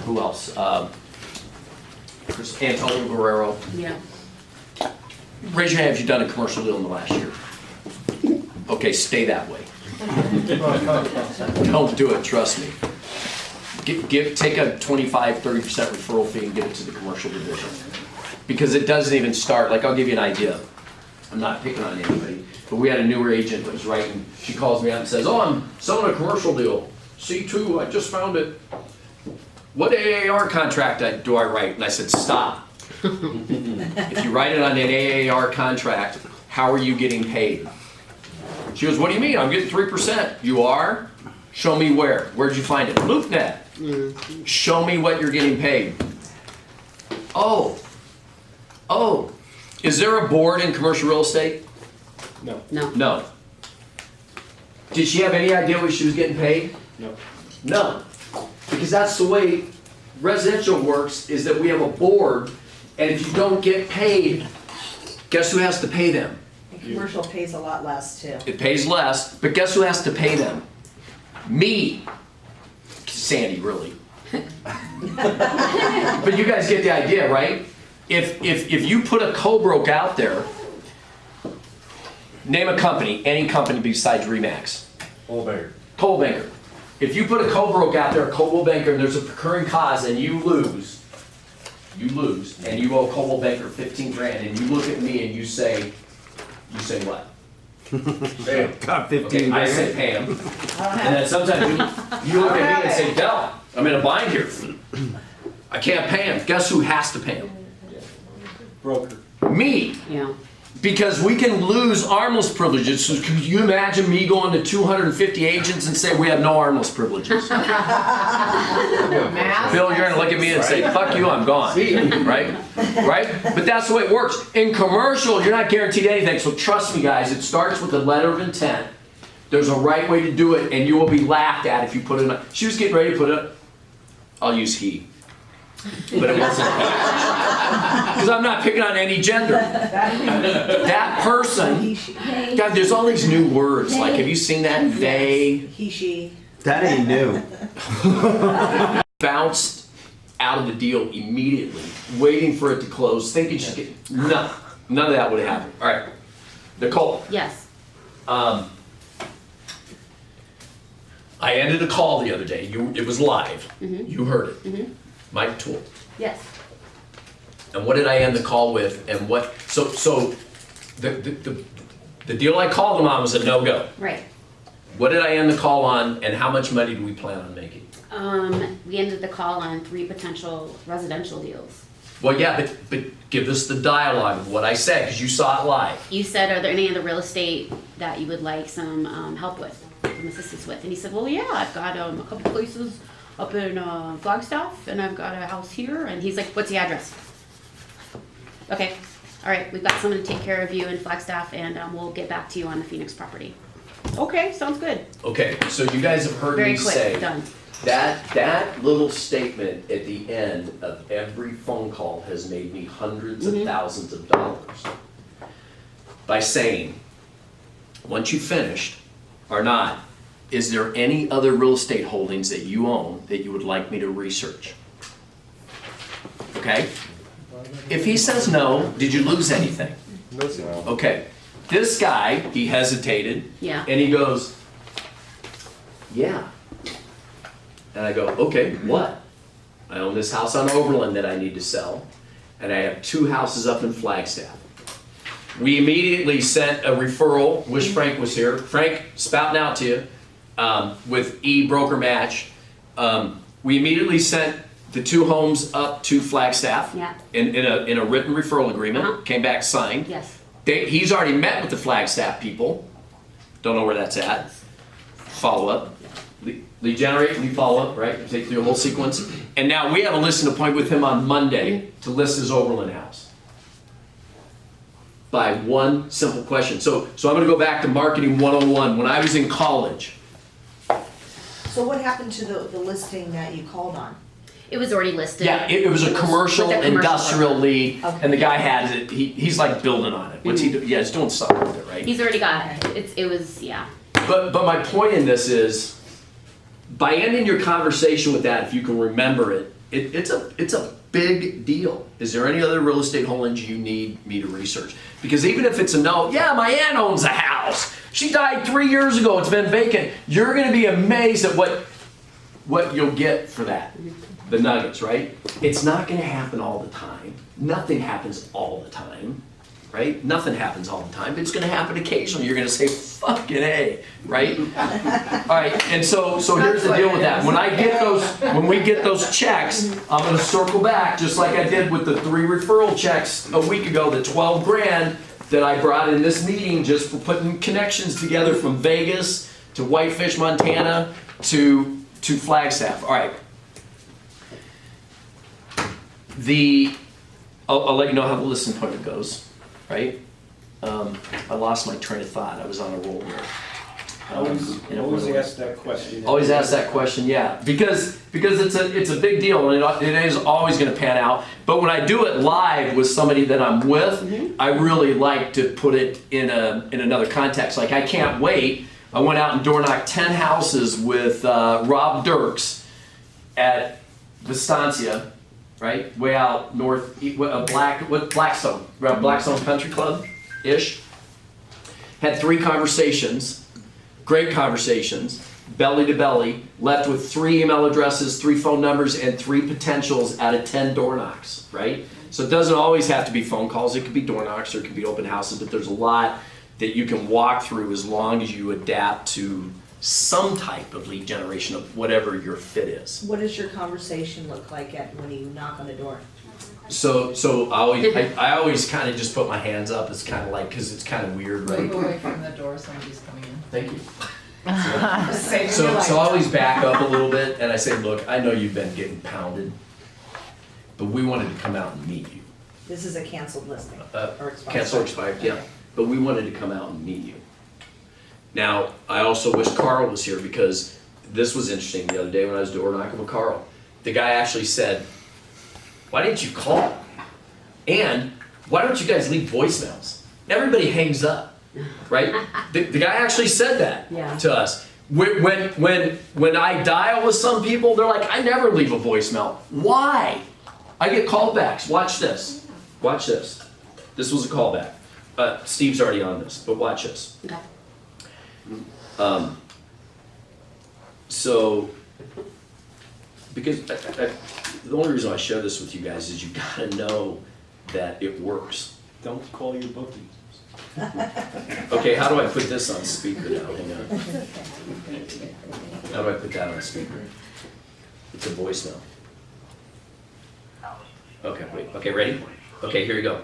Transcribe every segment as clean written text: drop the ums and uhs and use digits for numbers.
Who else? Antonio Guerrero. Yeah. Raise your hand if you've done a commercial deal in the last year. Okay, stay that way. Don't do it, trust me. Take a 25, 30% referral fee and give it to the commercial division. Because it doesn't even start, like I'll give you an idea. I'm not picking on anybody, but we had a newer agent that was writing, she calls me up and says, oh, I'm selling a commercial deal. C2, I just found it. What AAR contract do I write? And I said, stop. If you write it on an AAR contract, how are you getting paid? She goes, what do you mean? I'm getting 3%. You are? Show me where. Where'd you find it? LoopNet. Show me what you're getting paid. Oh. Is there a board in commercial real estate? No. No. No. Did she have any idea what she was getting paid? No. No. Because that's the way residential works, is that we have a board, and if you don't get paid, guess who has to pay them? And commercial pays a lot less too. It pays less, but guess who has to pay them? Me. Sandy, really. But you guys get the idea, right? If you put a co-broke out there, name a company, any company besides RE/MAX. Coldwell Banker. If you put a co-broke out there, a Coldwell Banker, and there's a recurring cause and you lose, and you owe Coldwell Banker 15 grand, and you look at me and you say what? Pam. Got 15 Okay, I say Pam. And then sometimes you look at me and say, Del, I'm in a bind here. I can't pay him. Guess who has to pay him? Broker. Me. Yeah. Because we can lose armless privileges. So could you imagine me going to 250 agents and say we have no armless privileges? Bill, you're gonna look at me and say, fuck you, I'm gone. Right? Right? But that's the way it works. In commercial, you're not guaranteed anything. So trust me, guys, it starts with a letter of intent. There's a right way to do it, and you will be laughed at if you put it on. She was getting ready to put it, I'll use he. But it wasn't because I'm not picking on any gender. That person, God, there's all these new words. Like, have you seen that? They. He, she. That ain't new. Bounced out of the deal immediately, waiting for it to close, thinking she'd get. No, none of that would have happened. All right, Nicole. Yes. I ended a call the other day. It was live. You heard it. Mike Toole. Yes. And what did I end the call with? And what? So the deal I called him on was a no-go. Right. What did I end the call on, and how much money do we plan on making? We ended the call on 3 potential residential deals. Well, yeah, but give us the dialogue of what I said, because you saw it live. You said, are there any other real estate that you would like some help with, some assistance with? And he said, well, yeah, I've got a couple places up in Flagstaff, and I've got a house here. And he's like, what's the address? Okay, all right, we've got someone to take care of you in Flagstaff, and we'll get back to you on the Phoenix property. Okay, sounds good. Okay, so you guys have heard Very me quick, say done. that little statement at the end of every phone call has made me hundreds of thousands of dollars. By saying, once you finished or not, is there any other real estate holdings that you own that you would like me to research? Okay? If he says no, did you lose anything? No. Okay. This guy, he hesitated. Yeah. And he goes, yeah. And I go, okay, what? I own this house on Oberlin that I need to sell, and I have 2 houses up in Flagstaff. We immediately sent a referral, wish Frank was here. Frank, spouting out to you, with eBroker Match. We immediately sent the 2 homes up to Flagstaff. Yeah. In a written referral agreement, came back signed. Yes. He's already met with the Flagstaff people. Don't know where that's at. Follow up. Lead generate, lead follow up, right? Take through the whole sequence. And now we have a listing appointment with him on Monday to list his Oberlin house. By one simple question. So I'm going to go back to marketing 101. When I was in college. So what happened to the listing that you called on? It was already listed. Yeah, it was a commercial, with the commercial industrial broker. lead, Okay. and the guy had it. He's like building on it. What's he do? Yeah, he's doing something with it, right? He's already got it. It was, yeah. But my point in this is, by ending your conversation with that, if you can remember it, it's a big deal. Is there any other real estate holdings you need me to research? Because even if it's a no, yeah, my aunt owns a house. She died 3 years ago. It's been vacant. You're going to be amazed at what you'll get for that. The nuggets, right? It's not going to happen all the time. Nothing happens all the time, right? Nothing happens all the time. But it's going to happen occasionally. You're going to say, fucking A, right? All right, and so here's the deal with that. When we get those checks, I'm going to circle back, just like I did with the 3 referral checks a week ago, the 12 grand that I brought in this meeting just for putting connections together from Vegas to Whitefish, Montana to Flagstaff. All right. I'll let you know how the listing appointment goes, right? I lost my train of thought. I was on a roll there. Always ask that question. Always ask that question, yeah, because it's a big deal and it is always going to pan out. But when I do it live with somebody that I'm with, I really like to put it in another context. Like I can't wait. I went out and door knocked 10 houses with Rob Dirks at Vistancia, right, way out north, Blackstone, around Blackstone Country Club ish. Had 3 conversations. Great conversations, belly to belly, left with 3 email addresses, 3 phone numbers, and 3 potentials out of 10 door knocks, right? So it doesn't always have to be phone calls, it could be door knocks or it could be open houses, but there's a lot that you can walk through as long as you adapt to some type of lead generation of whatever your fit is. What does your conversation look like when you knock on the door? So I always kind of just put my hands up. It's kind of like, because it's kind of weird, right? Move away from the door, somebody's coming in. Thank you. Saving So your life. I always back up a little bit and I say, look, I know you've been getting pounded, but we wanted to come out and meet you. This is a canceled listing or expired. Cancel expired, yeah. But we wanted to come out and meet you. Now, I also wish Carl was here because this was interesting the other day when I was door knocking with Carl. The guy actually said, why didn't you call? And why don't you guys leave voicemails? Everybody hangs up, right? The guy actually said that to us. When I dial with some people, they're like, I never leave a voicemail. Why? I get callbacks. Watch this. Watch this. This was a callback. Steve's already on this, but watch this. Okay. So, because the only reason I share this with you guys is you gotta know that it works. Don't call your bookie. Okay, how do I put this on speaker now? Hang on. How do I put that on speaker? It's a voicemail. Okay, wait. Okay, ready? Okay, here you go.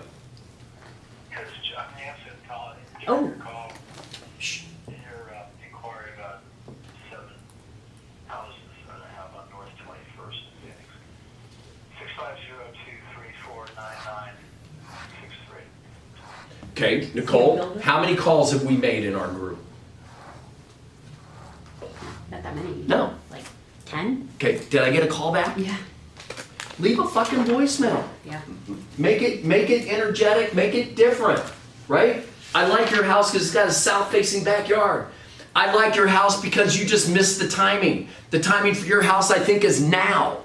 Oh. Shh. Your inquiry about 7 houses that I have on North 21st in Phoenix. 650-234-9963. Okay, Nicole, how many calls have we made in our group? Not that many. No. Like 10? Okay, did I get a call back? Yeah. Leave a fucking voicemail. Yeah. Make it energetic, make it different, right? I like your house because it's got a south-facing backyard. I like your house because you just missed the timing. The timing for your house, I think, is now.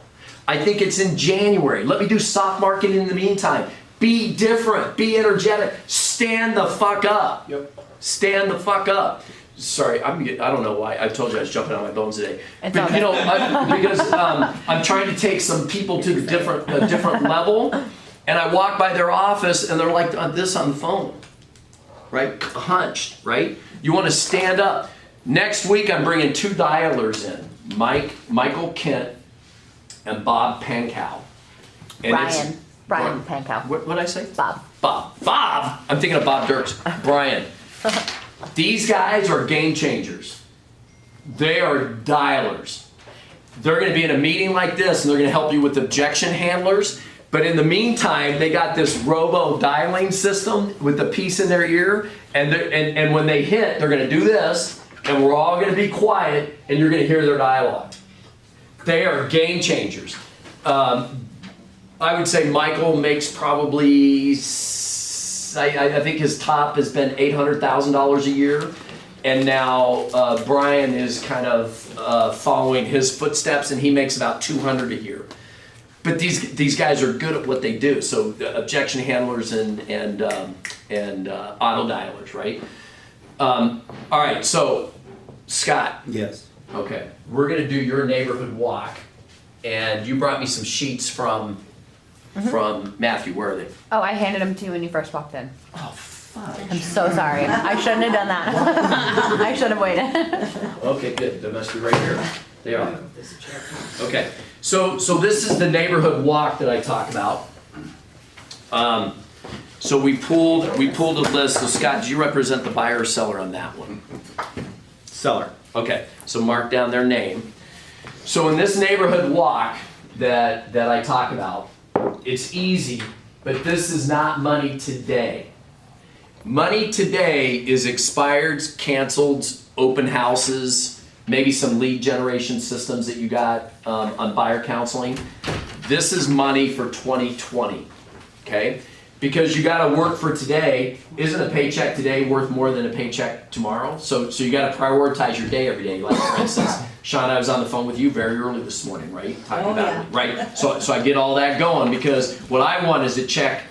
I think it's in January. Let me do soft marketing in the meantime. Be different, be energetic, stand the fuck up. Yep. Stand the fuck up. Sorry, I don't know why. I told you I was jumping on my bones today. It's But, all you know, because I'm trying to take some people to a different level, and I walk by their office and they're like this on the phone, right? Hunched, right? You want to stand up. Next week I'm bringing 2 dialers in, Michael Kent and Bob Pankow. And Brian Pankow. What did I say? Bob. Bob. I'm thinking of Bob Dirks. Brian. These guys are game changers. They are dialers. They're going to be in a meeting like this and they're going to help you with objection handlers. But in the meantime, they got this robo dialing system with the piece in their ear. And when they hit, they're going to do this. And we're all going to be quiet and you're going to hear their dialogue. They are game changers. I would say Michael makes probably, I think his top has been $800,000 a year. And now Brian is kind of following his footsteps, and he makes about 200 a year. But these guys are good at what they do. So objection handlers and auto dialers, right? All right. So Scott, Yes. okay, we're gonna do your neighborhood walk, and you brought me some sheets from Matthew. Where are they? Oh, I handed them to you when you first walked in. Oh, fuck. I'm so sorry. I shouldn't have done that. I should have waited. Okay, good. They must be right here. They are. Okay, so this is the neighborhood walk that I talk about. So we pulled a list. So Scott, do you represent the buyer or seller on that one? Seller. Okay, so mark down their name. So in this neighborhood walk that I talk about, it's easy, but this is not money today. Money today is expireds, canceled, open houses, maybe some lead generation systems that you got on buyer counseling. This is money for 2020, okay? Because you gotta work for today. Isn't a paycheck today worth more than a paycheck tomorrow? So you gotta prioritize your day every day. Like for instance, Sean, I was on the phone with you very early this morning, right? Talking Oh, about yeah. it, right? So I get all that going because what I want is to check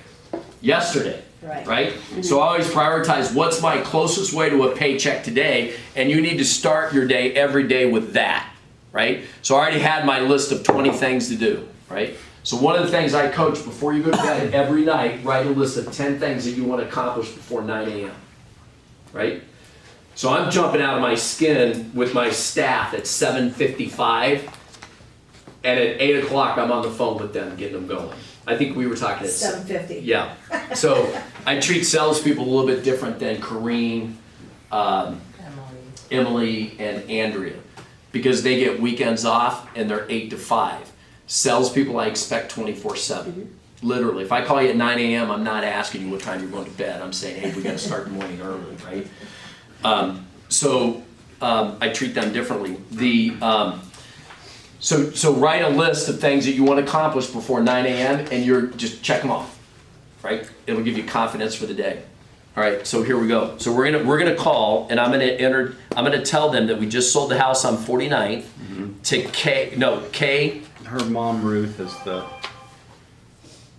yesterday. Right? So I always prioritize what's my closest way to a paycheck today, and you need to start your day every day with that, right? So I already had my list of 20 things to do, right? So one of the things I coach before you go to bed every night, write a list of 10 things that you want to accomplish before 9 a.m., right? So I'm jumping out of my skin with my staff at 7:55, and at 8 o'clock I'm on the phone with them, getting them going. I think we were talking at 7:50. Yeah. So I treat salespeople a little bit different than Corrine, Emily, and Andrea, because they get weekends off and they're 8 to 5. Salespeople I expect 24/7. Literally, if I call you at 9 a.m., I'm not asking you what time you're going to bed. I'm saying, hey, we got to start the morning early, right? I treat them differently. So write a list of things that you want to accomplish before 9 a.m. and you're just check them off, right? It'll give you confidence for the day. All right, so here we go. So we're gonna call, and I'm gonna tell them that we just sold the house on 49th to K. Her mom Ruth is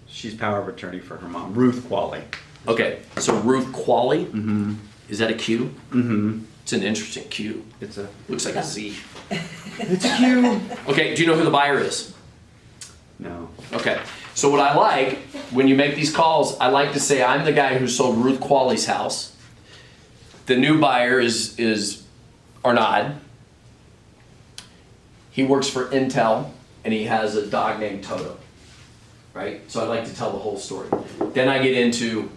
she's power of attorney for her mom, Ruth Qualley. Okay, so Ruth Qualley. Mm-hmm. Is that a Q? Mm-hmm. It's an interesting Q. Looks like a Z. It's cute. Okay, do you know who the buyer is? No. Okay, so what I like, when you make these calls, I like to say I'm the guy who sold Ruth Qualley's house. The new buyer is Arnaud. He works for Intel, and he has a dog named Toto, right? So I like to tell the whole story. Then I get into,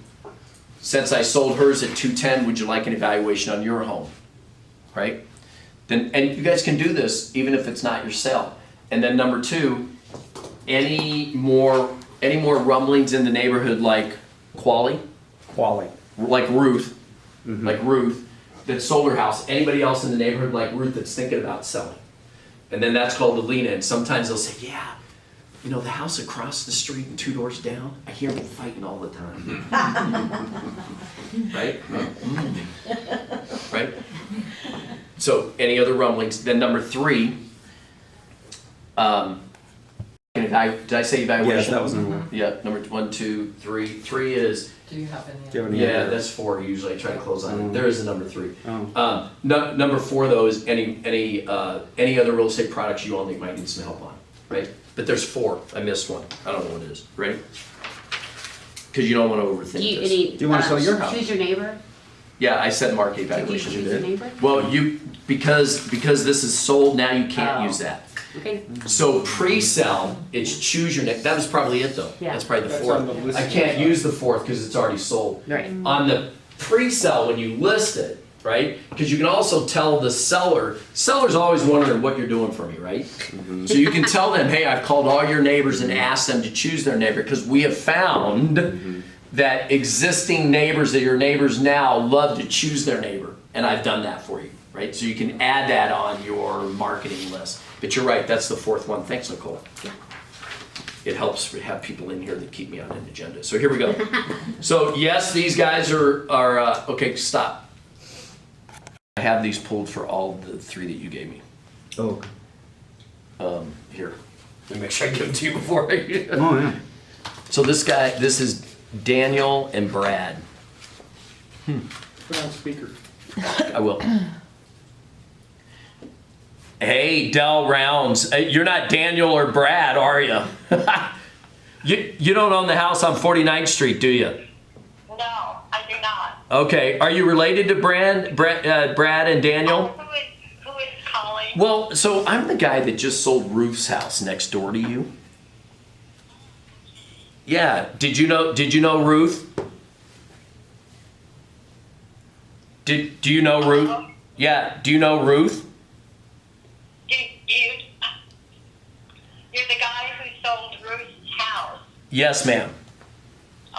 since I sold hers at 210, would you like an evaluation on your home, right? Then, and you guys can do this even if it's not your sale. And then number 2, any more rumblings in the neighborhood like Qualley, like Ruth, that sold her house. Anybody else in the neighborhood like Ruth that's thinking about selling? And then that's called the lean in. Sometimes they'll say, yeah, you know, the house across the street and 2 doors down, I hear them fighting all the time. Right? Right? So any other rumblings? Then number 3, did I say evaluation? Yes, that was number 1. Yeah, number 1, 2, 3. 3 is, Do you have any? Do you have any yeah, other- that's 4 usually. I try to close on it. There is a number 3. Oh. Number 4 though is any other real estate products you only might need some help on, right? But there's 4. I missed one. I don't know what it is. Ready? Because you don't want to overthink this. Do you wanna sell your house? Choose your neighbor. Yeah, I said market Did you evaluation. choose your neighbor? Well, because this is sold now, you can't Oh. use that. Okay. So pre-sell, it's choose your next. That was probably it though. Yeah. That's probably the That's 4th. on the list. I can't use the 4th because it's already sold. Right. On the pre-sell, when you list it, right? Because you can also tell the seller's always wondering what you're doing for me, right? So you can tell them, hey, I've called all your neighbors and asked them to choose their neighbor because we have found that existing neighbors that are your neighbors now love to choose their neighbor. And I've done that for you, right? So you can add that on your marketing list. But you're right, that's the 4th one. Thanks, Nicole. It helps to have people in here that keep me on an agenda. So here we go. So yes, these guys are okay, stop. I have these pulled for all the 3 that you gave me. Oh. Here, let me make sure I give them to you before I. Oh, yeah. So this is Daniel and Brad. Put on speaker. I will. Hey, Del Rounds, you're not Daniel or Brad, are you? You don't own the house on 49th Street, do you? No, I do not. Okay, are you related to Brad and Daniel? Who is calling? Well, so I'm the guy that just sold Ruth's house next door to you. Yeah, did you know Ruth? Do you know Ruth? Yeah, do you know Ruth? You're the guy who sold Ruth's house. Yes, ma'am.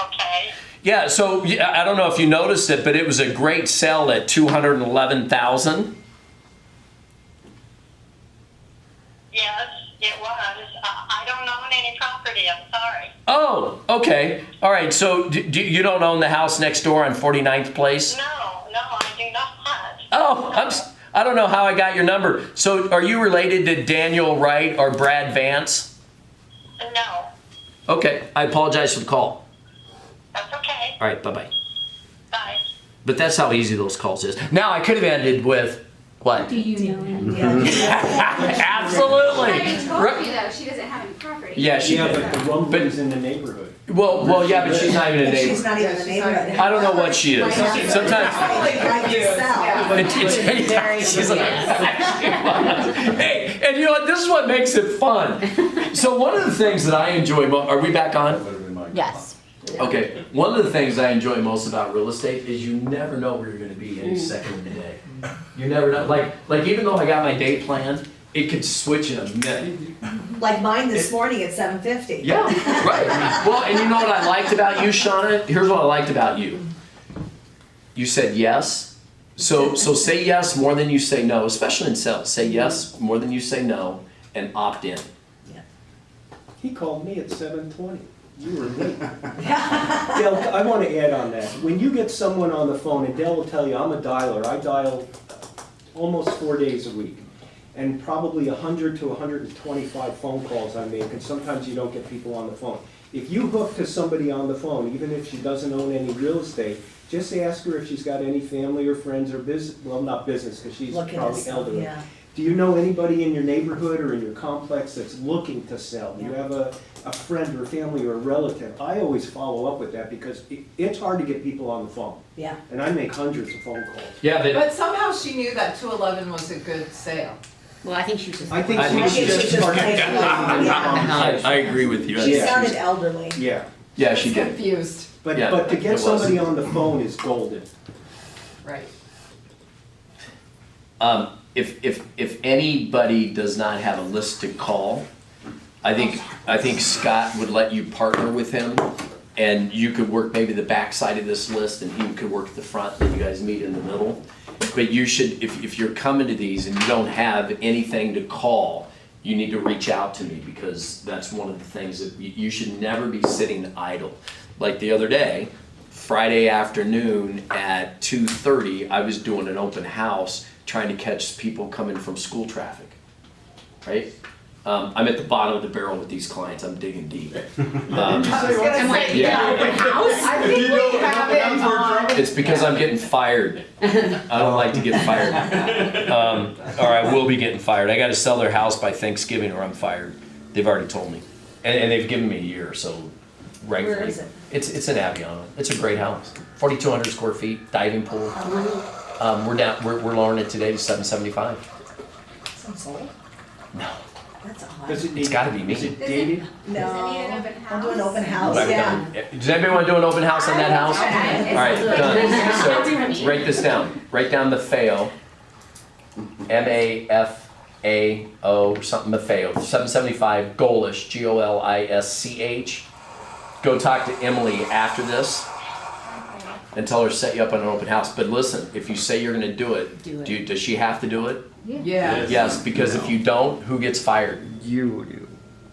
Okay. Yeah, so I don't know if you noticed it, but it was a great sale at $211,000. Yes, it was. I don't own any property. I'm sorry. Oh, okay. All right, so you don't own the house next door on 49th Place? No, I do not. Oh, I don't know how I got your number. So are you related to Daniel Wright or Brad Vance? No, Okay, I apologize for the call. that's okay. All right, bye-bye. Bye. But that's how easy those calls is. Now, I could have ended with, what? Do you know him? Absolutely. I told you though, she doesn't have any property. Yeah, she Yeah, did. but the rumblings in the neighborhood. Well, yeah, but she's not even a She's neighbor. not even in the neighborhood. I don't know what she is. Sometimes. Probably trying to sell. She's like, hey, and you know what? This is what makes it fun. So one of the things that I enjoy, are we back on? Yes. Okay. One of the things I enjoy most about real estate is you never know where you're going to be any second of the day. You never know. Like even though I got my day planned, it could switch in a minute. Like mine this morning at 7:50. Yeah, right. Well, and you know what I liked about you, Shauna? Here's what I liked about you. You said yes. So say yes more than you say no, especially in sales. Say yes more than you say no, and opt in. He called me at 7:20. You were late. Dale, I want to add on that. When you get someone on the phone, and Dale will tell you, I'm a dialer. I dial almost 4 days a week. And probably 100 to 125 phone calls I make, and sometimes you don't get people on the phone. If you hook to somebody on the phone, even if she doesn't own any real estate, just ask her if she's got any family or friends or business, well, not business, because she's Look at probably this, elderly. yeah. Do you know anybody in your neighborhood or in your complex that's looking to sell? Do you have a friend or family or a relative? I always follow up with that because it's hard to get people on the phone. Yeah. And I make hundreds of phone calls. Yeah, But somehow she knew that 211 was a good sale. Well, I think she was just. I think I think she she was just- just I marketing. I agree with you. She Yeah. sounded elderly. Yeah, Yeah, she was did. confused, but Yeah, to it get was. somebody on the phone is golden. right. If anybody does not have a list to call, I think Scott would let you partner with him, and you could work maybe the back side of this list, and he could work the front, and you guys meet in the middle. But you should, if you're coming to these and you don't have anything to call, you need to reach out to me, because that's one of the things that you should never be sitting idle. Like the other day, Friday afternoon at 2:30, I was doing an open house trying to catch people coming from school traffic, right? I'm at the bottom of the barrel with these clients. I'm digging deep. I was gonna say, Yeah. open house? I think we have it on. It's because I'm getting fired. I don't like to get fired. Or I will be getting fired. I got to sell their house by Thanksgiving or I'm fired. They've already told me. And they've given me a year, so rightfully. Where is it? It's in Aviano. It's a great house. 4,200 square feet, diving pool. We're lowering it today to $775. Some sold? No. That's odd. Does it need? It's gotta be me. Is it dated? No. Does it need an open I'll do an house? open house, Well, yeah. Does anybody want to do an open house on that house? Okay. All right, done. So write this down. Write down Maffeo. M-A-F-A-O, something Maffeo. 775 Golish, G-O-L-I-S-C-H. Go talk to Emily after this and tell her to set you up on an open house. But listen, if you say you're going to do it, Do it. does she have to do it? Yeah. Yes, because if you don't, who gets fired? You do.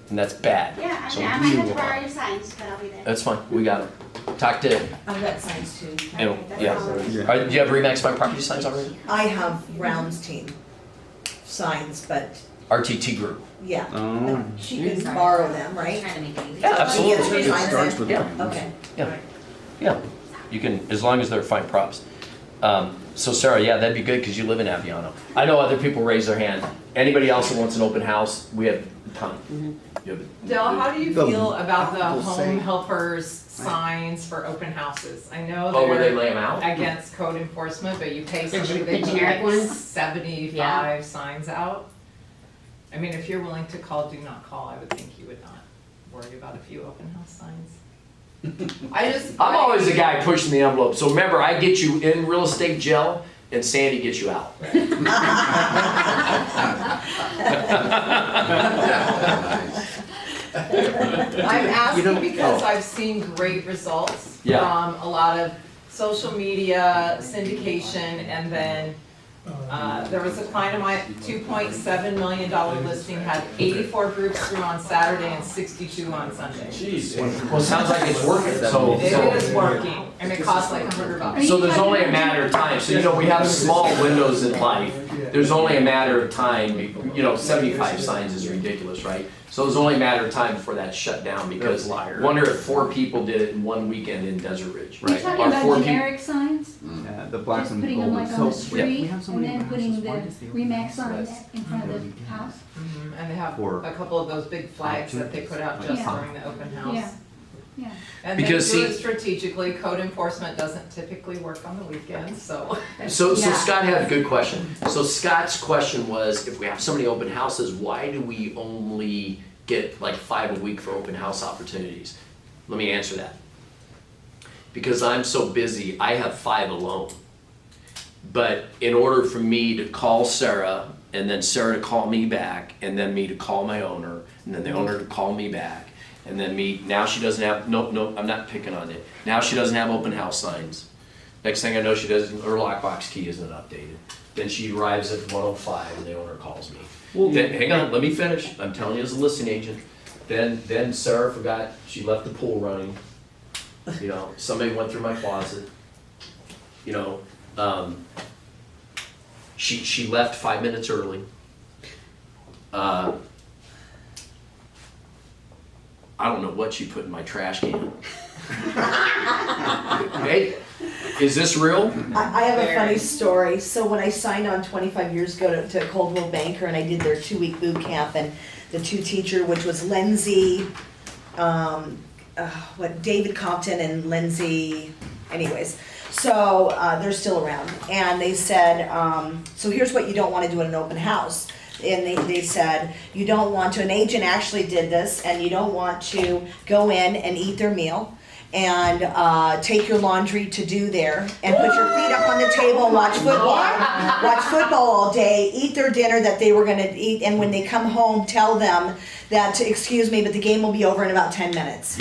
And that's bad. Yeah, So I you might have to will. borrow your signs, but I'll be there. That's fine. We got it. talk to, I've got signs too. yeah. Do you have Remax My Property signs already? I have Rounds team signs, but RTT Group. yeah, Oh. she can borrow them, right? Trying to make it easy. Yeah, She gets absolutely. her It signs starts in. with Yeah. names. Okay. Yeah, yeah. You can, as long as they're fine props. So Sarah, yeah, that'd be good because you live in Aviano. I know other people raise their hand. Anybody else that wants an open house, we have a ton. You have- Dell, how do you The feel about the apples say- home helpers signs for open houses? I know Oh, where they they're lay them out? against code enforcement, but you pay The somebody, the they put generic like ones? 75 signs out. I mean, if you're willing to call, do not call, I would think you would not worry about a few open house signs. I'm always the guy pushing the envelope. So remember, I get you in real estate jail and Sandy gets you out. I'm asking You know- because oh. I've seen great results Yeah. from a lot of social media syndication, and then there was a client of mine, $2.7 million listing, had 84 groups through on Saturday and 62 on Sunday. Well, it sounds like it's working, so. It is working, and it costs like $100. So there's only a matter of time. So, you know, we have small windows in life. There's only a matter of time, 75 signs is ridiculous, right? So there's only a matter of time before that's shut down because wonder if 4 people did it in one weekend in Desert Ridge. You're talking Or about 4 people. generic signs? Yeah, the black Just and putting them gold. like on the So, street we have so and many then open putting houses. the Why does the open Remax house signs list? in front of the house? And they have Or- a couple of those big flags that they put out just Yeah. during the open house. Yeah, yeah. And they do Because, it see- strategically, code enforcement doesn't typically work on the weekends, so. So Yeah. Scott had a good question. So Scott's question was, if we have so many open houses, why do we only get like 5 a week for open house opportunities? Let me answer that. Because I'm so busy, I have 5 alone. But in order for me to call Sarah, and then Sarah to call me back, and then me to call my owner, and then the owner to call me back, and then me, now she doesn't have, no, I'm not picking on it. Now she doesn't have open house signs. Next thing I know, she doesn't, her lockbox key isn't updated. Then she arrives at 1:05 and the owner calls me. Then, hang on, let me finish. I'm telling you as a listing agent. Then Sarah forgot, she left the pool running. You know, somebody went through my closet. You know, she left 5 minutes early. I don't know what she put in my trash can. Hey, is this real? I have a Very. funny story. So when I signed on 25 years ago to Coldwell Banker and I did their 2-week boot camp and the 2 teacher, which was Lindsay, David Compton and Lindsay, anyways. So they're still around. And they said, so here's what you don't want to do in an open house. And they said, you don't want to, an agent actually did this, and you don't want to go in and eat their meal and take your laundry to do there and put your feet up on the table and watch football all day, eat their dinner that they were gonna eat, and when they come home, tell them that, excuse me, but the game will be over in about 10 minutes.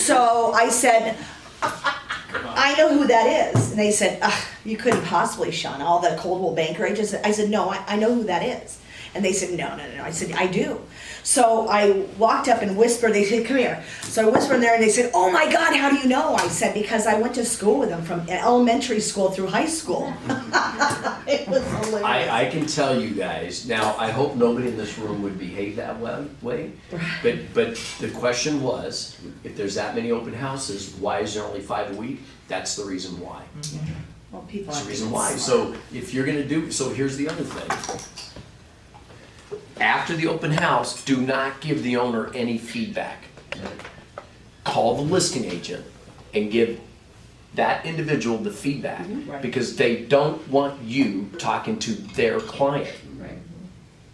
So I said, I know who that is. And they said, you couldn't possibly, Sean, all the Coldwell Banker agents. I said, no, I know who that is. And they said, no. I said, I do. So I walked up and whispered, they said, come here. So I whispered in there and they said, oh my God, how do you know? I said, because I went to school with them from elementary school through high school. It was hilarious. I can tell you guys, now, I hope nobody in this room would behave that way, but the question was, if there's that many open houses, why is there only 5 a week? That's the reason why. Well, people That's have the to reason get why. smart. So if you're gonna do, so here's the other thing. After the open house, do not give the owner any feedback. Call the listing agent and give that individual the feedback, because they don't want you talking to their client.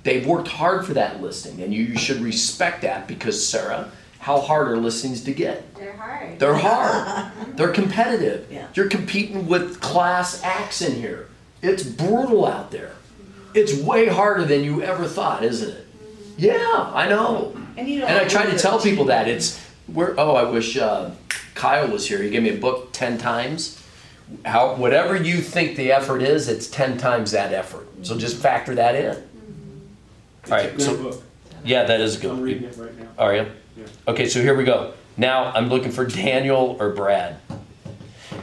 They've worked hard for that listing, and you should respect that, because Sarah, how hard are listings to get? They're hard. They're hard. They're competitive. Yeah. You're competing with class acts in here. It's brutal out there. It's way harder than you ever thought, isn't it? Yeah, I know. And you know, And I try to tell people that I wish Kyle was here. He gave me a book 10 times. Whatever you think the effort is, it's 10 times that effort. So just factor that in. All right, Good so, book. yeah, that is I'm good. reading it right now. Are you? Yeah. Okay, so here we go. Now I'm looking for Daniel or Brad.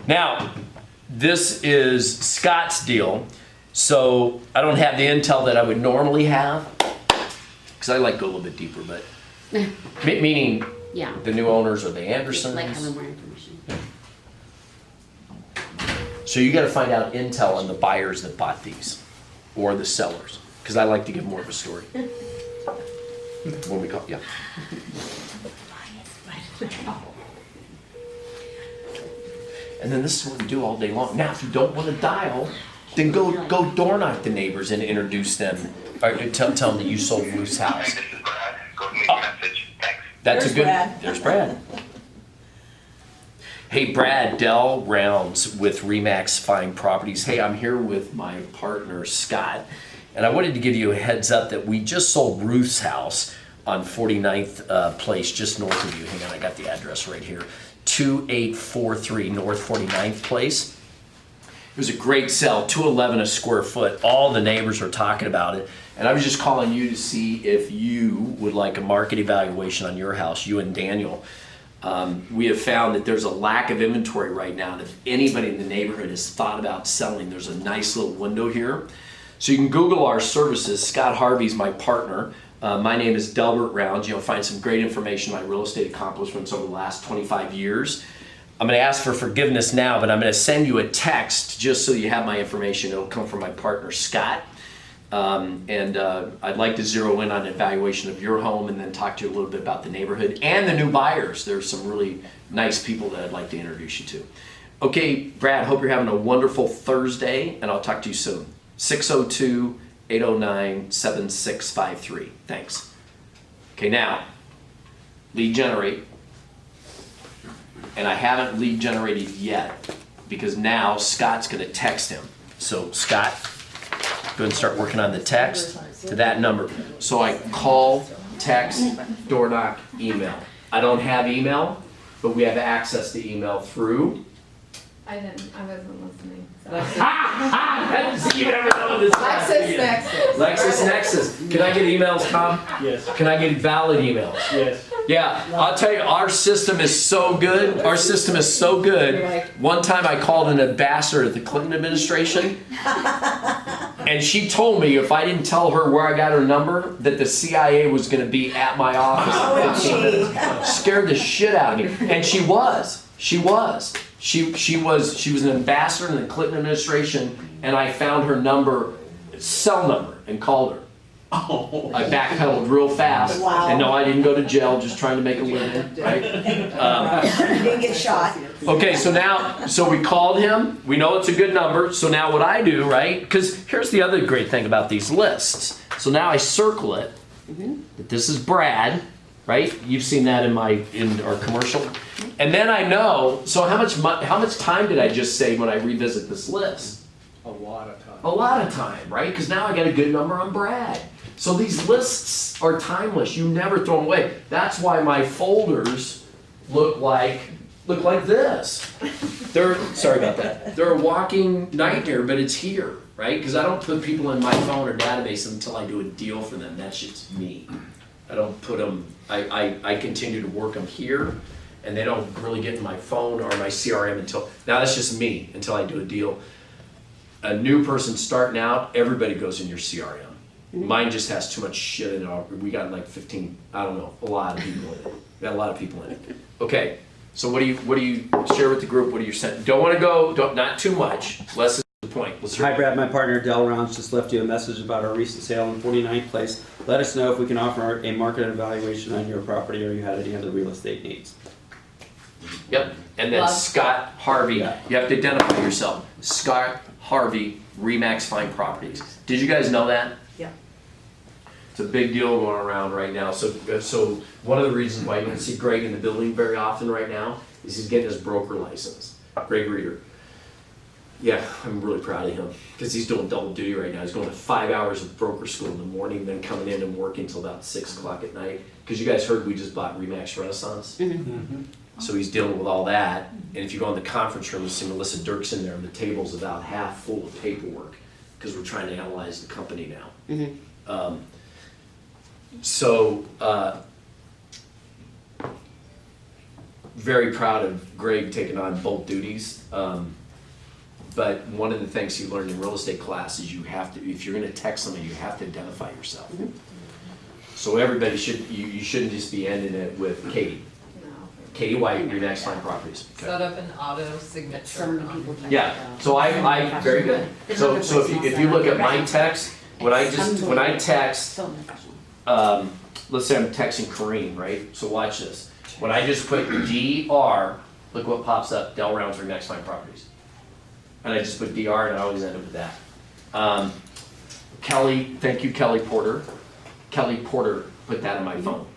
Now, this is Scott's deal, so I don't have the intel that I would normally have, because I like to go a little bit deeper, but, meaning Yeah. the new owners or the Like Andersons. having more information. So you gotta find out intel on the buyers that bought these, or the sellers, because I like to give more of a story. When we call, yeah. And then this is what we do all day long. Now, if you don't wanna dial, then go door knock the neighbors and introduce them, or tell them that you sold Ruth's house. This is Brad. Go ahead and leave a message. Thanks. That's There's a good, Brad. there's Brad. Hey Brad, Dell Rounds with Remax Fine Properties. Hey, I'm here with my partner Scott, and I wanted to give you a heads up that we just sold Ruth's house on 49th Place, just north of you. Hang on, I got the address right here. 2843 North 49th Place. It was a great sell, $211 a square foot. All the neighbors are talking about it. And I was just calling you to see if you would like a market evaluation on your house, you and Daniel. We have found that there's a lack of inventory right now. And if anybody in the neighborhood has thought about selling, there's a nice little window here. So you can Google our services. Scott Harvey's my partner. My name is Delbert Rounds. You'll find some great information on my real estate accomplishments over the last 25 years. I'm going to ask for forgiveness now, but I'm going to send you a text just so you have my information. It'll come from my partner, Scott. I'd like to zero in on an evaluation of your home and then talk to you a little bit about the neighborhood and the new buyers. There's some really nice people that I'd like to introduce you to. Okay, Brad, hope you're having a wonderful Thursday, and I'll talk to you soon. 602-809-7653. Thanks. Okay, now, lead generate. And I haven't lead generated yet because now Scott's going to text him. So Scott, go ahead and start working on the text to that number. So I call, text, door knock, email. I don't have email, but we have access to email through. I wasn't listening. You never know this. LexisNexis. LexisNexis. Can I get emails, Tom? Yes, Can I get valid emails? yes. Yeah, I'll tell you, our system is so good. Our system is so good. One time I called an ambassador at the Clinton administration, and she told me if I didn't tell her where I got her number, that the CIA was going to be at my office in 15 minutes. Scared the shit out of me. And she was. She was an ambassador in the Clinton administration, and I found her number, cell number, and called her. I backpedaled real fast, Wow. and no, I didn't go to jail, just trying to make a living, right? You didn't get shot. Okay, so we called him, we know it's a good number, so now what I do, right? Because here's the other great thing about these lists. So now I circle it, that this is Brad, right? You've seen that in our commercial. And then I know, so how much time did I just save when I revisit this list? A lot of time. A lot of time, right? Because now I got a good number on Brad. So these lists are timeless. You never throw them away. That's why my folders look like this. Sorry about that. They're a walking nightmare, but it's here, right? Because I don't put people in my phone or database until I do a deal for them. That's just me. I don't put them. I continue to work them here, and they don't really get in my phone or my CRM until now. That's just me until I do a deal. A new person starting out, everybody goes in your CRM. Mine just has too much shit in it. We got like 15, I don't know, a lot of people in it. We got a lot of people in it. Okay, so what do you share with the group? What do you send? Don't want to go, not too much. Less is the point. Let's Hi Brad, my partner Dell Rounds just left you a message about our recent sale on 49th Place. Let us know if we can offer a market evaluation on your property or you had any other real estate needs. Yep, and then Love. Scott Harvey, Yeah. you have to identify yourself. Scott Harvey, Remax Fine Properties. Did you guys know that? Yeah. It's a big deal going around right now. So one of the reasons why you don't see Greg in the building very often right now is he's getting his broker license. Greg Reeder. Yeah, I'm really proud of him because he's doing double duty right now. He's going to 5 hours of broker school in the morning, then coming in and working until about 6 o'clock at night. Because you guys heard we just bought Remax Renaissance. So he's dealing with all that. And if you go in the conference room, you see Melissa Dirks in there, and the table's about half full of paperwork because we're trying to analyze the company now. very proud of Greg taking on both duties. But one of the things he learned in real estate class is you have to, if you're gonna text somebody, you have to identify yourself. So everybody you shouldn't just be ending it with Katie. Katie White, Remax Fine Properties. Okay. Set up an auto signature. So many people. type Yeah, it so out. I, very good. So if you look at my text, when I text, So professional. let's say I'm texting Kareem, right? So watch this. When I just put DR, look what pops up, Del Rounds Remax Fine Properties. And I just put DR and I always end up with that. Kelly, thank you Kelly Porter. Kelly Porter put that on my phone.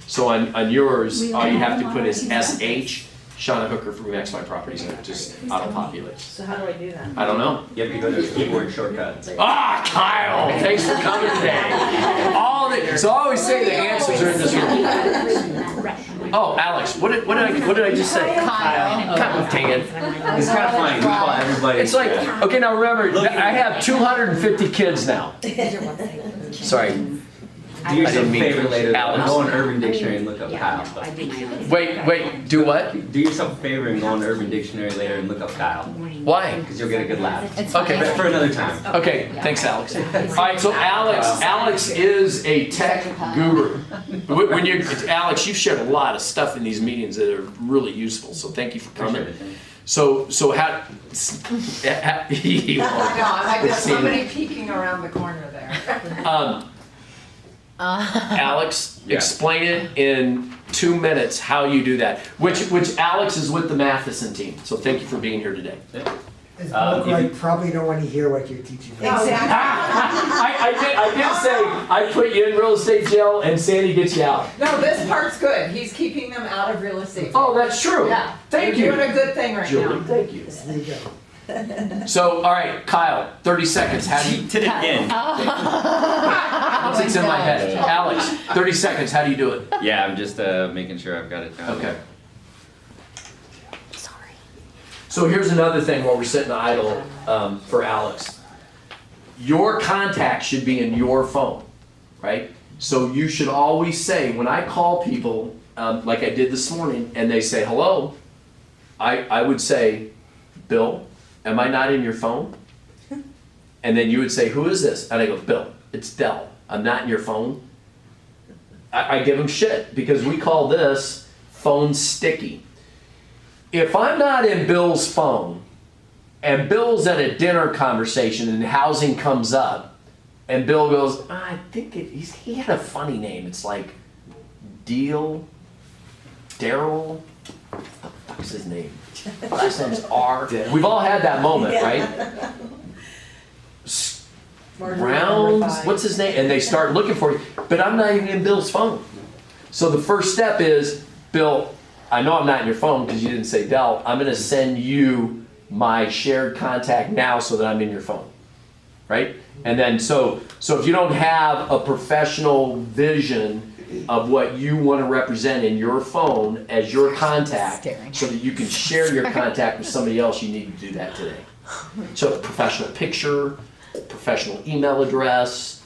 So on yours, all you have to put is SH, Shauna Hooker from Remax Fine Properties, and it just auto-populates. So how do I do that? I don't know. You have to go to the keyboard shortcut. Ah, Kyle, thanks for coming today. So I always say the answers are in this room. Oh, Alex, what did I just say? Kyle. Dang it. It's kind of funny, we call everybody. It's like, okay, now remember, I have 250 kids now. Sorry. Do yourself a didn't mean favor to. later, Alex. go on Urban Dictionary and look up Kyle. I do my own. Wait, do what? Do yourself a favor and go on Urban Dictionary later and look up Kyle, Why? because you'll get a good laugh. It's Okay. fine. But for another time. Okay, thanks, Alex. All right, so Alex is a tech guru. When you, Alex, you've shared a lot of stuff in these meetings that are really useful. So thank you for coming. Appreciate it. So how? I know, I got somebody peeking around the corner there. Alex, Yeah. explain it in 2 minutes how you do that. Which Alex is with the Matheson team. So thank you for being here today. As Um, Bill Craig probably don't want to hear what you're teaching. Exactly. I did say I put you in real estate jail and Sandy gets you out. No, this part's good. He's keeping them out of real estate. Oh, that's true. Yeah. Thank You're you, doing a good thing right Julie. now. Thank you. There you go. So, all right, Kyle, 30 seconds. How do you? Did it again. Once it's in my head. Alex, 30 seconds. How do you do it? Yeah, I'm just making sure I've got it down. Okay. Sorry. So here's another thing while we're sitting idle for Alex. Your contact should be in your phone, right? So you should always say, when I call people, like I did this morning, and they say, hello, I would say, Bill, am I not in your phone? And then you would say, who is this? And I go, Bill, it's Del. I'm not in your phone. I give them shit because we call this phone sticky. If I'm not in Bill's phone and Bill's at a dinner conversation and housing comes up and Bill goes, I think he had a funny name. It's like Daryl. What the fuck's his name? Last name's R. We've all had that moment, right? Rounds, what's his name? And they start looking for you, but I'm not even in Bill's phone. So the first step is, Bill, I know I'm not in your phone because you didn't say Del. I'm gonna send you my shared contact now so that I'm in your phone, right? And then, so if you don't have a professional vision of what you want to represent in your phone as your contact, so that you can share your contact with somebody else, you need to do that today. So professional picture, professional email address,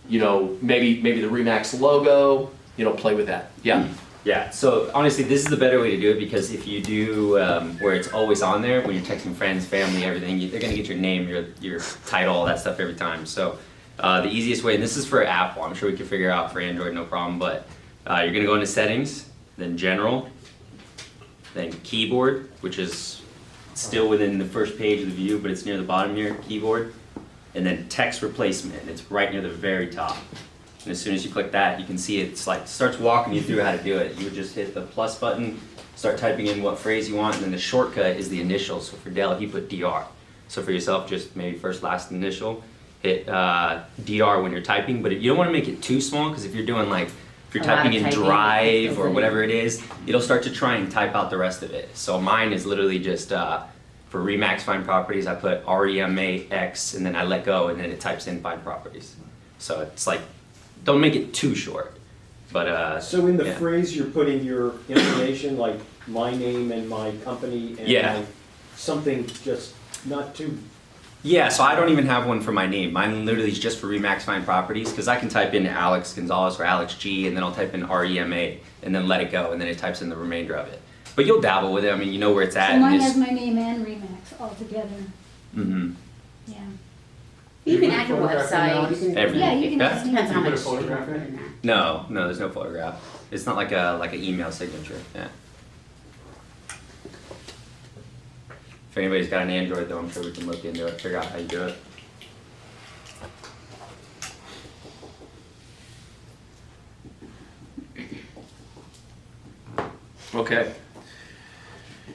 maybe the Remax logo, play with that. Yeah. Yeah, so honestly, this is the better way to do it because if you do where it's always on there, when you're texting friends, family, everything, they're gonna get your name, your title, all that stuff every time. So the easiest way, and this is for Apple, I'm sure we can figure out for Android, no problem, but you're gonna go into settings, then general, then keyboard, which is still within the first page of the view, but it's near the bottom here, keyboard, and then text replacement, and it's right near the very top. And as soon as you click that, you can see it's like starts walking you through how to do it. You would just hit the plus button, start typing in what phrase you want, and then the shortcut is the initials. So for Del, he put DR. So for yourself, just maybe first, last initial, hit DR when you're typing, but you don't want to make it too small because if you're doing if you're typing in Drive or whatever it is, it'll start to try and type out the rest of it. So mine is literally just for Remax Find Properties, I put REMAX and then I let go and then it types in Find Properties. So it's don't make it too short, but So in the yeah. phrase, you're putting your information, like my name and my company and Yeah. something just not too. Yeah, so I don't even have one for my name. Mine literally is just for Remax Find Properties because I can type in Alex Gonzalez or Alex G and then I'll type in REMA and then let it go and then it types in the remainder of it. But you'll dabble with it. I mean, you know where it's at. So mine and has it's- my name and Remax all together, Mhm. yeah. You can add your website. Everything. Yeah, you can Yeah. add Depends how anything. much. photograph in it? No, there's no photograph. It's not like an email signature. Yeah. If anybody's got an Android, though, I'm sure we can look into it, figure out how you do it. Okay.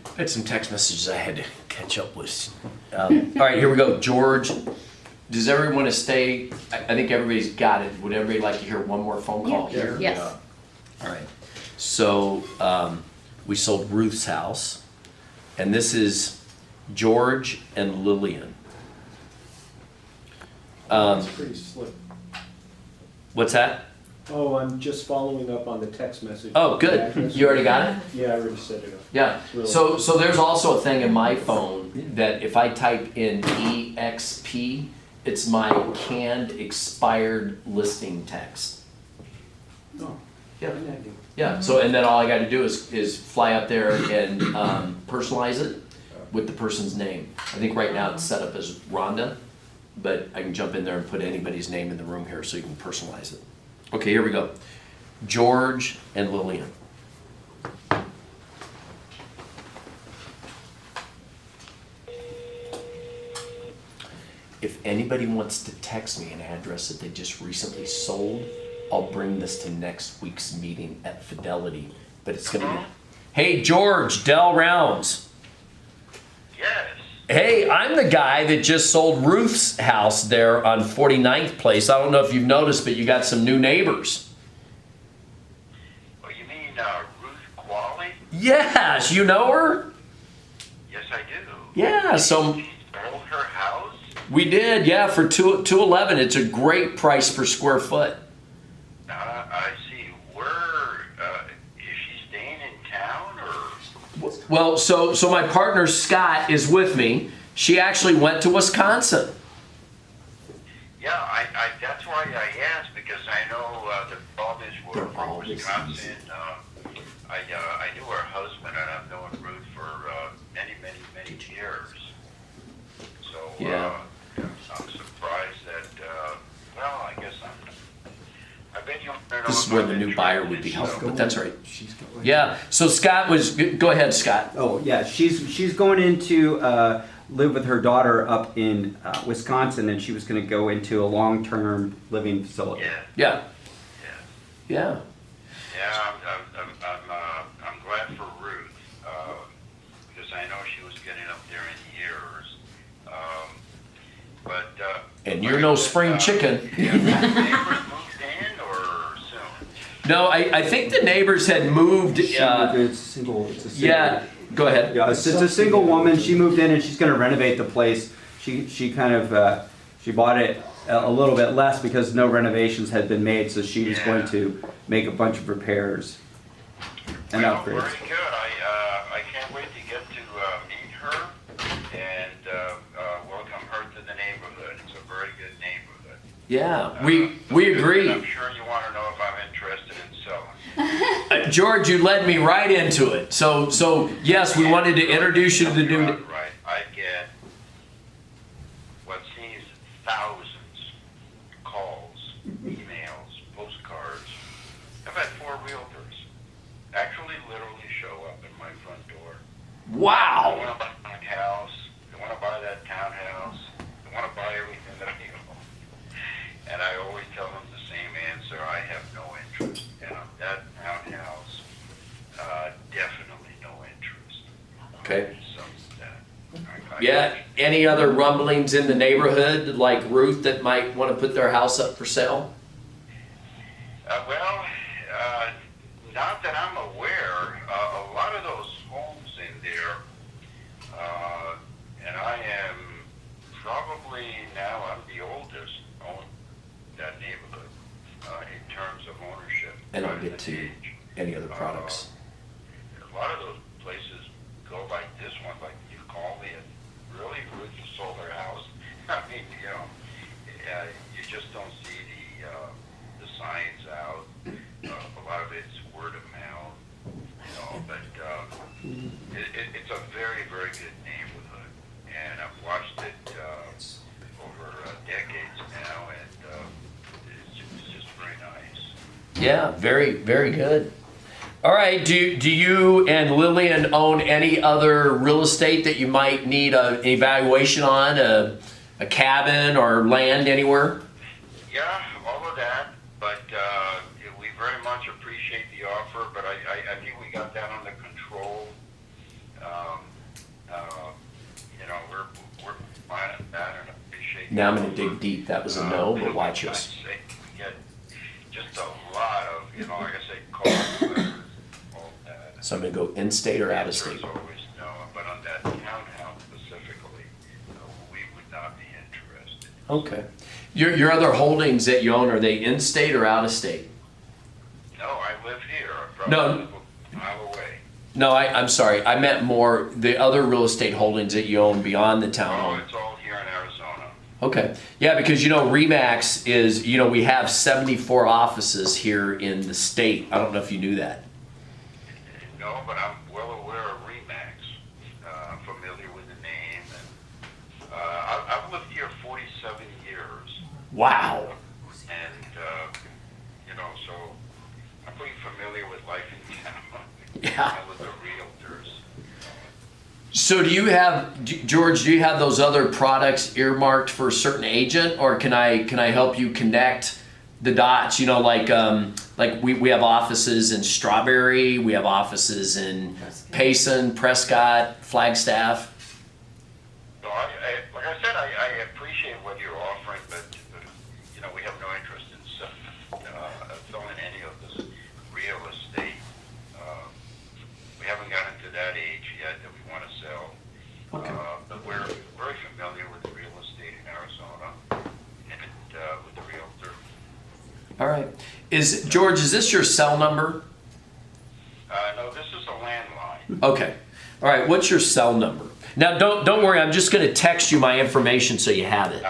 I had some text messages I had to catch up with. All right, here we go. George, does everyone want to stay? I think everybody's got it. Would everybody like to hear one more phone call Yeah. here? Yes. All right. So we sold Ruth's house, and this is George and Lillian. It's pretty slick. What's that? Oh, I'm just following up on the text message. Oh, good. Address. You already got it? Yeah, I already set it up. Yeah. Really? So there's also a thing in my phone that if I type in EXP, it's my canned expired listing text. Oh, Yeah. isn't that neat? Yeah, so, and then all I gotta do is fly up there and personalize it with the person's name. I think right now it's set up as Rhonda, but I can jump in there and put anybody's name in the room here so you can personalize it. Okay, here we go. George and Lillian. If anybody wants to text me an address that they just recently sold, I'll bring this to next week's meeting at Fidelity, but it's gonna be, hey, George, Dell Rounds. Yes. Hey, I'm the guy that just sold Ruth's house there on 49th Place. I don't know if you've noticed, but you got some new neighbors. Oh, you mean Ruth Qualley? Yes, you know her? Yes, I do. Yeah, so She sold her house? we did, yeah, for $211. It's a great price per square foot. I see. Where, is she staying in town or? Well, so my partner Scott is with me. She actually went to Wisconsin. Yeah, that's why I asked, because I know the Baldwins were They're from always Wisconsin. easy. I knew her husband, and I've known Ruth for many years. So, Yeah. I'm surprised that, well, I guess I bet you. This is where the new buyer would be helpful, but that's all right. Yeah, so Scott was, go ahead, Scott. Oh, yeah, she's going into live with her daughter up in Wisconsin, and she was going to go into a long-term living facility. Yeah, Yeah, yeah. yeah, I'm glad for Ruth, because I know she was getting up there in years. But, And you're no spring chicken. yeah, neighbors moved in or soon? No, I think the neighbors had moved, It's a single. yeah, go ahead. Yeah, it's a single woman. She moved in and she's going to renovate the place. She kind of she bought it a little bit less because no renovations had been made, so she was going to make a bunch of repairs and Well, upgrades. very good. I can't wait to get to meet her and welcome her to the neighborhood. It's a very good neighborhood. Yeah, we agree. I'm sure you want to know if I'm interested in selling. George, you led me right into it. So yes, we wanted to introduce you to the new. Right. I get what seems thousands calls, emails, postcards. I've had 4 realtors actually literally show up at my front door. They Wow. want to buy my house. They want to buy that townhouse. They want to buy everything that I own. And I always tell them the same answer. I have no interest. And on that townhouse, definitely no interest. Okay. So that. Yeah. Any other rumblings in the neighborhood, like Ruth, that might want to put their house up for sale? Well, not that I'm aware. A lot of those homes in there, and I am probably now, I'm the oldest own that neighborhood in terms of ownership. And I'll get to any other products. A lot of those places go like this one, like you call me and really Ruth just sold her house. I mean, you just don't see the signs out. A lot of it's word of mouth, but It's a very, very good neighborhood, and I've watched it over decades now, and it's just very nice. Yeah, very, very good. All right, do you and Lillian own any other real estate that you might need an evaluation on, a cabin or land anywhere? Yeah, all of that, but we very much appreciate the offer, but I think we got that under control. You know, we're fine at that and appreciate. Now I'm gonna dig deep. That was a no, but watch I'd this. say we get just a lot of, you know, like I say, calls, letters, all that. So I'm gonna go in-state or The out-of-state. answer is always no, but on that townhouse specifically, we would not be interested. Okay. Your other holdings that you own, are they in-state or out-of-state? No, I live here, No. probably a mile away. No, I'm sorry. I meant more the other real estate holdings that you own beyond the Oh, townhome. it's all here in Arizona. Okay. Yeah, because Remax is, we have 74 offices here in the state. I don't know if you knew that. No, but I'm well aware of Remax, familiar with the name, and I've lived here 47 years, Wow. and so I'm pretty familiar with life in town. Yeah. And with the realtors. So George, do you have those other products earmarked for a certain agent, or can I help you connect the dots? Like we have offices in Strawberry, we have offices in Payson, Prescott, Flagstaff. So like I said, I appreciate what you're offering, but we have no interest in selling any of this real estate. We haven't gotten to that age yet that we want to sell. Okay. But we're very familiar with real estate in Arizona and with the realtor. All right. George, is this your cell number? No, this is a landline. Okay. All right. What's your cell number? Now, don't worry. I'm just going to text you my information so you have it.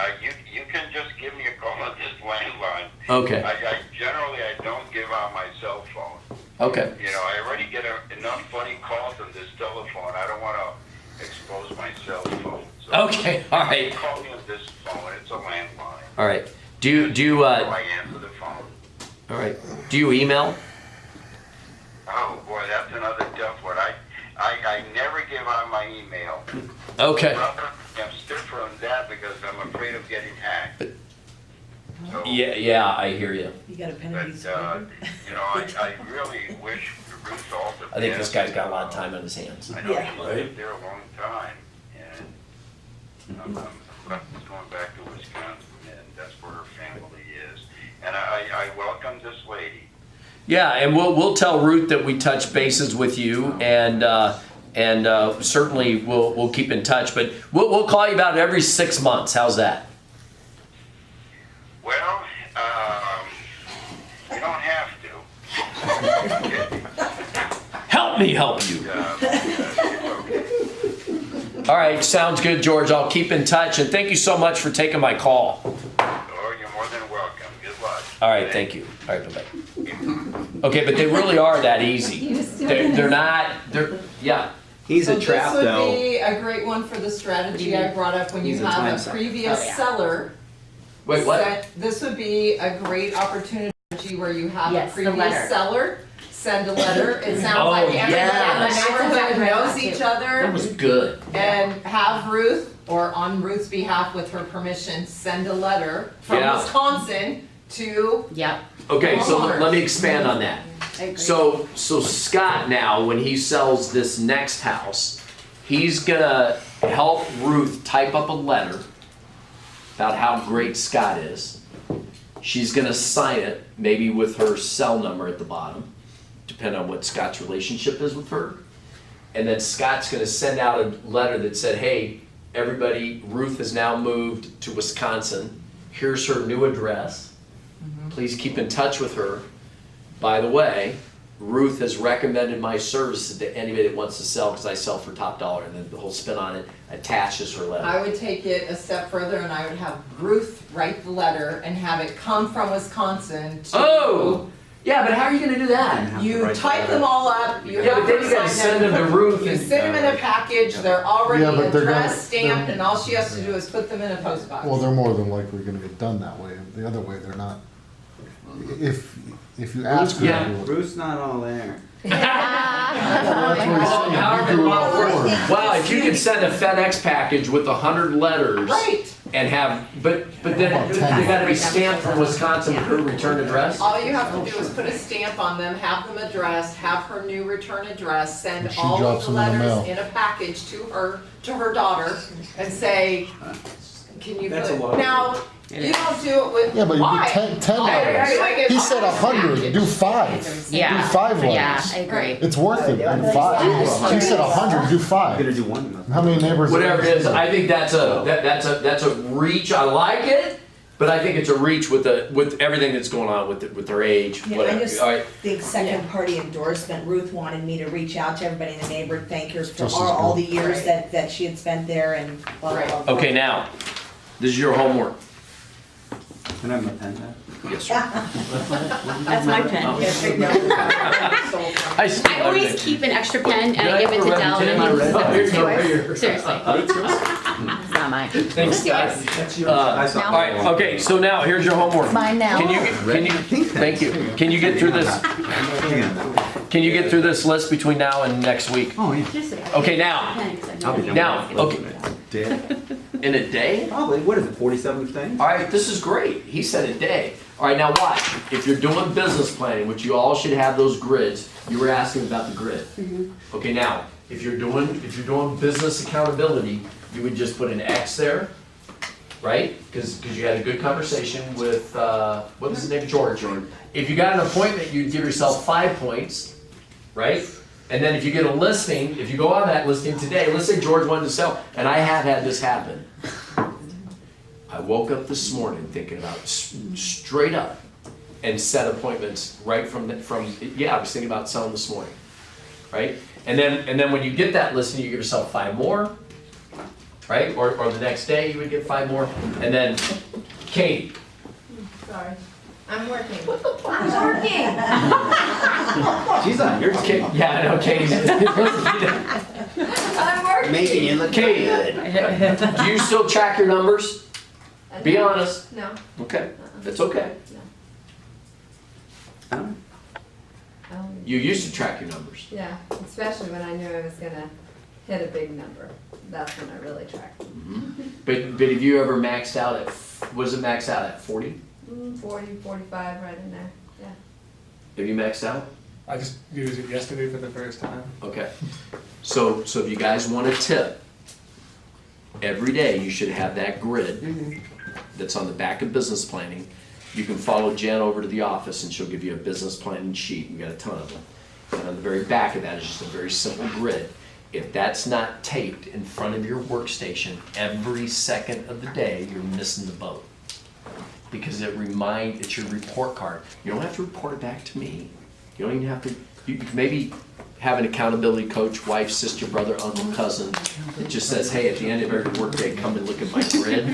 You can just give me a call on this landline. Okay. I generally don't give out my cell phone. Okay. I already get enough funny calls on this telephone. I don't want to expose my cell phone. So Okay. All right. call me on this phone. It's a landline. All right. Do you So I answer the phone. all right. Do you email? Oh boy, that's another tough one. I never give out my email. Okay. Brother, I'm stiffer on that because I'm afraid of getting hacked. So, Yeah, I hear you. You got a pen But, and piece of paper? I really wish Ruth all the best. I think this guy's got a lot of time on his hands. I know Yeah. she's lived there a long time, and I'm going back to Wisconsin, and that's where her family is. And I welcome this lady. Yeah, and we'll tell Ruth that we touch bases with you, and certainly we'll keep in touch. But we'll call you about every 6 months. How's that? Well, you don't have to. Help me help you. It's okay. All right, sounds good, George. I'll keep in touch, and thank you so much for taking my call. Oh, you're more than welcome. Good luck. All right, thank you. All right, bye-bye. Okay, but they really are that easy. They're not. Yeah. He's a So trap this though. would be a great one for the strategy I brought up when you He's a have time a suck. previous Oh, yeah. seller. Wait, what? This would be a great opportunity where you have Yes, a the previous letter. seller send a letter. It sounds Oh, like everybody yes. in the neighborhood knows each That other. was good. And have Ruth, or on Ruth's behalf with her permission, send a letter from Yeah. Wisconsin to, Yep. Okay, so let me expand on that. I agree. So Scott now, when he sells this next house, he's gonna help Ruth type up a letter about how great Scott is. She's gonna sign it, maybe with her cell number at the bottom, depending on what Scott's relationship is with her. And then Scott's gonna send out a letter that said, hey, everybody, Ruth has now moved to Wisconsin. Here's her new address. Please keep in touch with her. By the way, Ruth has recommended my services to anybody that wants to sell because I sell for top dollar, and then the whole spin on it attaches her letter. I would take it a step further and I would have Ruth write the letter and have it come from Wisconsin to Oh! Yeah, but how are you gonna do that? You type them all up, you Yeah, have but then to you gotta sign send them to put- Ruth You and- send them in a package, they're already Yeah, but they're gonna- addressed, stamped, and all she has to do is put them in a post box. Well, they're more than likely gonna get done that way. The other way, they're not. If you ask her Yeah. to do it. Ruth's not all there. Well, however you want to work. Wow, if you could send a FedEx package with 100 letters. Right. And have, but then they gotta be stamped from Wisconsin with her return address? All you have to do is put a stamp on them, have them addressed, have her new return address, send And she all of drops the them in the letters mail. in a package to her daughter, and say, can you That's a put, lot. now, you don't do it with, Yeah, but you why? do 10 All you're letters. doing is He said on a 100, package. do 5. Yeah. Do 5 Yeah, letters. I agree. It's worth it, do 5. She said 100, do I'm gonna 5. do one. How many neighbors? Whatever it is, I think that's a reach, I like it, but I think it's a reach with everything that's going on with their age, Yeah, I whatever, just alright? think second party endorsement, Ruth wanted me to reach out to everybody in the neighborhood, thank her for Just as all good. the years that she had spent there and blah, blah, blah. Okay, now, this is your homework. Can I have my pen back? Yes, sir. That's my pen. I always keep an extra pen and I give it to Dell and Am I he ready? sends Here it you go, to right us. here. Seriously. It's not mine. Thanks, guys. That's yours. I saw. All right, okay, so now, here's your homework. Mine now. Thank you, can you get through this, Hang on. can you get through this list between now and next week? Oh, yeah. Okay, now, I'll be done. now, okay, Dead. in a day? Probably, what is it, 47 things? All right, this is great. He said a day. All right, now watch. If you're doing business planning, which you all should have those grids, you were asking about the grid. Okay, now, if you're doing business accountability, you would just put an X there, right? Because you had a good conversation with, what was his name, George. If you got an appointment, you'd give yourself 5 points, right? And then if you get a listing, if you go on that listing today, let's say George wanted to sell, and I have had this happen. I woke up this morning thinking about straight up and set appointments right from I was thinking about selling this morning, right? And then when you get that listing, you give yourself 5 more, right? Or the next day you would get 5 more, and then Katie. Sorry. I'm working. I'm working. She's on your team. Yeah, I know Katie's. I'm working. Making it look Katie, good. do you still track your numbers? Be honest. No. Okay, that's okay. You used to track your numbers. Yeah, especially when I knew I was gonna hit a big number. That's when I really tracked. But have you ever maxed out at, was it maxed out at 40? 40, 45, right in there, yeah. Have you maxed out? I just used it yesterday for the first time. Okay. So if you guys want a tip, every day you should have that grid that's on the back of business planning. You can follow Jen over to the office and she'll give you a business planning sheet. We got a ton of them. And on the very back of that is just a very simple grid. If that's not taped in front of your workstation every second of the day, you're missing the boat. Because it's your report card. You don't have to report it back to me. You don't even have to, you can maybe have an accountability coach, wife, sister, brother, uncle, cousin, that just says, hey, at the end of every workday, come and look at my grid.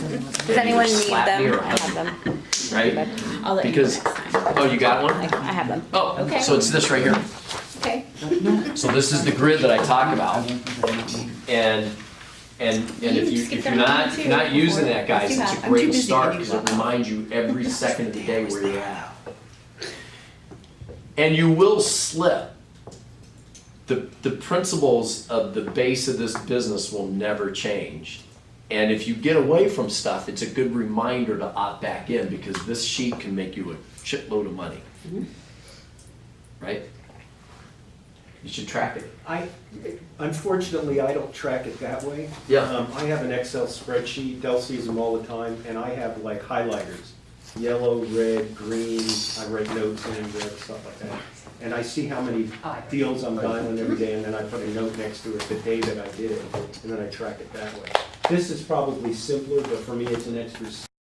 Does anyone need them? I have them. Right? I'll let you know Because, next time. oh, you got one? I have them. Oh, Okay. so it's this right here. Okay. So this is the grid that I talk about. And if you're not using that, guys, it's a great start because it reminds you every second of the day where you're at. And you will slip. The principles of the base of this business will never change. And if you get away from stuff, it's a good reminder to opt back in because this sheet can make you a shitload of money. Right? You should track it. Unfortunately, I don't track it that way. Yeah. I have an Excel spreadsheet, Del sees them all the time, and I have like highlighters. Yellow, red, green, I write notes in red, stuff like that. And I see how many deals I'm dialing every day, and then I put a note next to it, the day that I did it, and then I track it that way. This is probably simpler, but for me, it's an extra